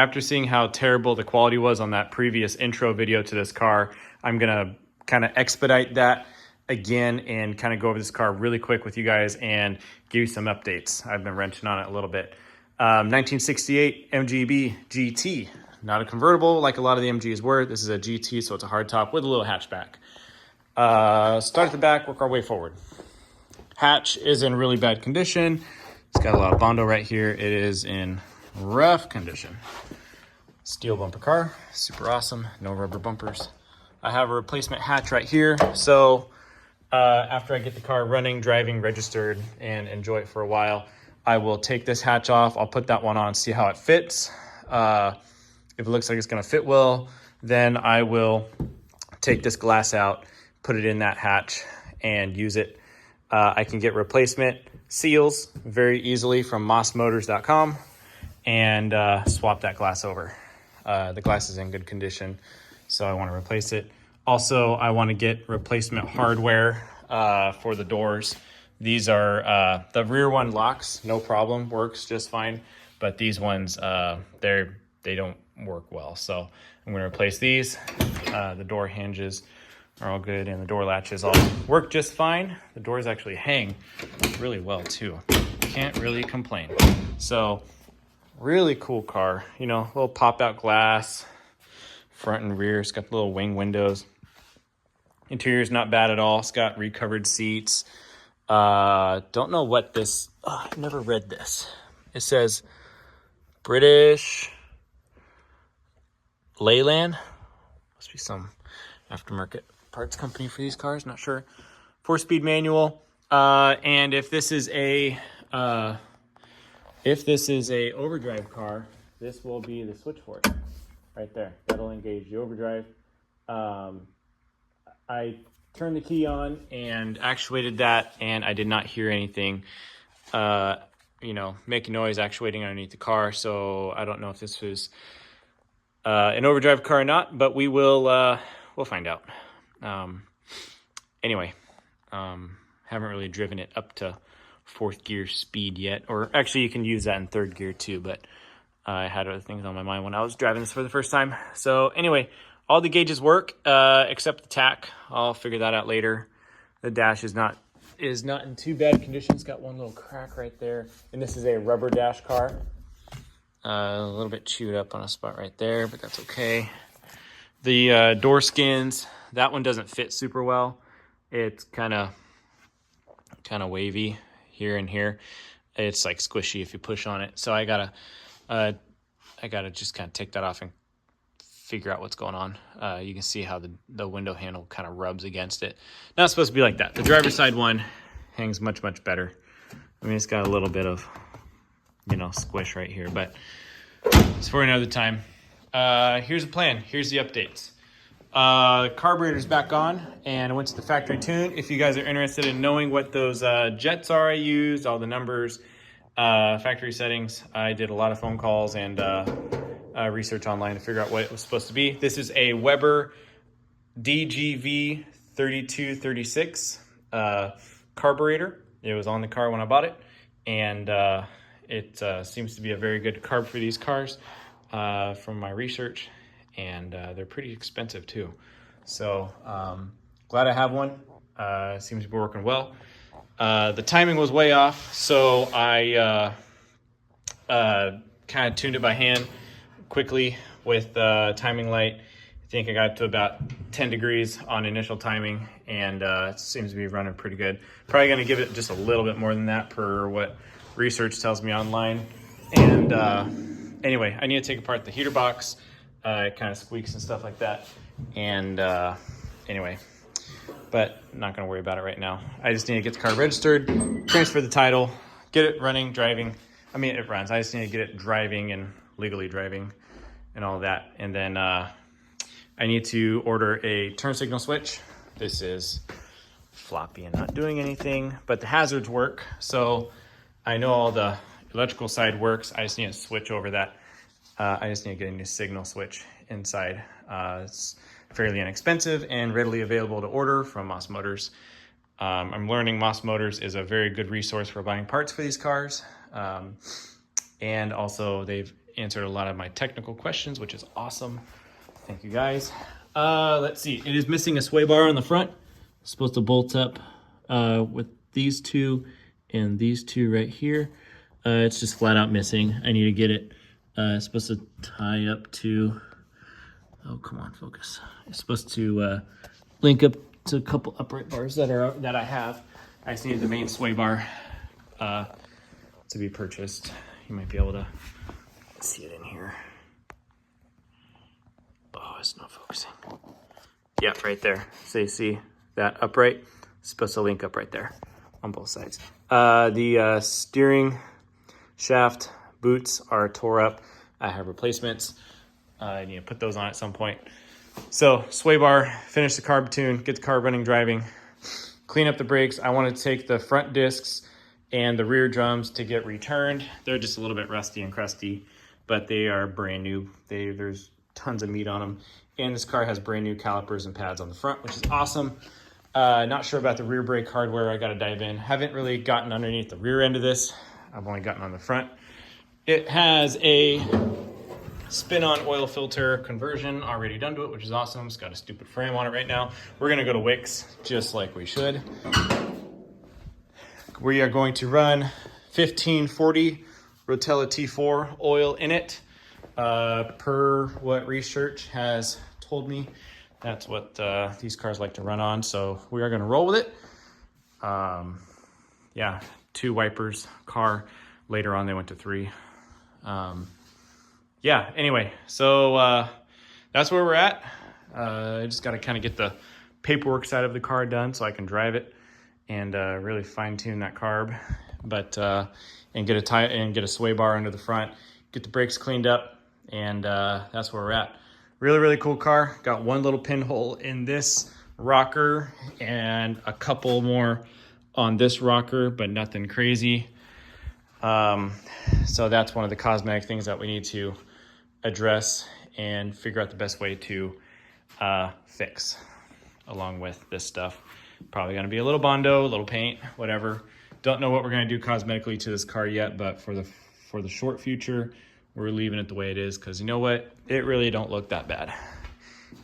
after seeing how terrible the quality was on that previous intro video to this car, I'm gonna kind of expedite that again and kind of go over this car really quick with you guys and give you some updates. I've been wrenching on it a little bit. 1968 MGB GT, not a convertible like a lot of the MGs were. This is a GT, so it's a hardtop with a little hatchback. Start at the back, work our way forward. Hatch is in really bad condition. It's got a lot of Bondo right here. It is in rough condition. Steel bumper car, super awesome, no rubber bumpers. I have a replacement hatch right here. So after I get the car running, driving, registered, and enjoy it for a while, I will take this hatch off. I'll put that one on, see how it fits. If it looks like it's gonna fit well, then I will take this glass out, put it in that hatch, and use it. I can get replacement seals very easily from mossmotors.com and swap that glass over. The glass is in good condition, so I want to replace it. Also, I want to get replacement hardware for the doors. These are, the rear one locks, no problem, works just fine. But these ones, they don't work well. So I'm going to replace these. The door hinges are all good, and the door latches all work just fine. The doors actually hang really well too. Can't really complain. So really cool car, you know, little pop out glass, front and rear. It's got little wing windows. Interior's not bad at all. It's got recovered seats. Don't know what this, I've never read this. It says British Leyland. Must be some aftermarket parts company for these cars, not sure. 4-speed manual. And if this is a overdrive car, this will be the switch for it right there. That'll engage the overdrive. I turned the key on and actuated that, and I did not hear anything, you know, make a noise actuating underneath the car. So I don't know if this was an overdrive car or not, but we'll find out. Anyway, haven't really driven it up to 4th gear speed yet, or actually you can use that in 3rd gear too, but I had other things on my mind when I was driving this for the first time. So anyway, all the gauges work except the tack. I'll figure that out later. The dash is not in too bad condition. It's got one little crack right there, and this is a rubber dash car. A little bit chewed up on a spot right there, but that's okay. The door skins, that one doesn't fit super well. It's kind of wavy here and here. It's like squishy if you push on it. So I gotta just kind of take that off and figure out what's going on. You can see how the window handle kind of rubs against it. Not supposed to be like that. The driver's side one hangs much, much better. I mean, it's got a little bit of, you know, squish right here, but it's for another time. Here's the plan. Here's the updates. Carburetor's back on, and I went to the factory tune. If you guys are interested in knowing what those jets are I used, all the numbers, factory settings, I did a lot of phone calls and research online to figure out what it was supposed to be. This is a Weber DGV 3236 carburetor. It was on the car when I bought it, and it seems to be a very good carb for these cars from my research, and they're pretty expensive too. So glad I have one. Seems to be working well. The timing was way off, so I kind of tuned it by hand quickly with timing light. I think I got to about 10 degrees on initial timing, and it seems to be running pretty good. Probably going to give it just a little bit more than that per what research tells me online. And anyway, I need to take apart the heater box. It kind of squeaks and stuff like that. And anyway, but not going to worry about it right now. I just need to get the car registered, transfer the title, get it running, driving. I mean, it runs. I just need to get it driving and legally driving and all that. And then I need to order a turn signal switch. This is floppy and not doing anything, but the hazards work. So I know all the electrical side works. I just need to switch over that. I just need to get a new signal switch inside. It's fairly inexpensive and readily available to order from Moss Motors. I'm learning Moss Motors is a very good resource for buying parts for these cars. And also they've answered a lot of my technical questions, which is awesome. Thank you guys. Let's see. It is missing a sway bar on the front. It's supposed to bolt up with these two and these two right here. It's just flat out missing. I need to get it. It's supposed to tie up to, oh, come on, focus. It's supposed to link up to a couple upright bars that I have. I just need the main sway bar to be purchased. You might be able to see it in here. Oh, it's not focusing. Yeah, right there. So you see that upright? It's supposed to link up right there on both sides. The steering shaft boots are tore up. I have replacements. I need to put those on at some point. So sway bar, finish the carb tune, get the car running, driving, clean up the brakes. I want to take the front discs and the rear drums to get returned. They're just a little bit rusty and crusty, but they are brand new. There's tons of meat on them. And this car has brand new calipers and pads on the front, which is awesome. Not sure about the rear brake hardware. I got to dive in. Haven't really gotten underneath the rear end of this. I've only gotten on the front. It has a spin-on oil filter conversion already done to it, which is awesome. It's got a stupid frame on it right now. We're gonna go to Wix, just like we should. We are going to run 1540 Rotella T4 oil in it. Per what research has told me, that's what these cars like to run on. So we are gonna roll with it. Yeah, 2 wipers, car. Later on, they went to 3. Yeah, anyway, so that's where we're at. I just got to kind of get the paperwork side of the car done so I can drive it and really fine tune that carb, but and get a sway bar under the front, get the brakes cleaned up, and that's where we're at. Really, really cool car. Got one little pinhole in this rocker and a couple more on this rocker, but nothing crazy. So that's one of the cosmetic things that we need to address and figure out the best way to fix along with this stuff. Probably going to be a little Bondo, a little paint, whatever. Don't know what we're going to do cosmetically to this car yet, but for the short future, we're leaving it the way it is, because you know what? It really don't look that bad.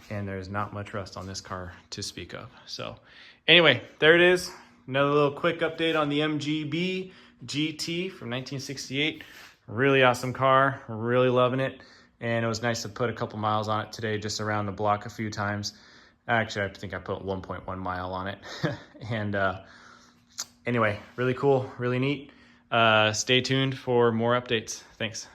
And there's not much rust on this car to speak of. So anyway, there it is. Another little quick update on the MGB GT from 1968. Really awesome car, really loving it. And it was nice to put a couple miles on it today, just around the block a few times. Actually, I think I put 1.1 mile on it. And anyway, really cool, really neat. Stay tuned for more updates. Thanks.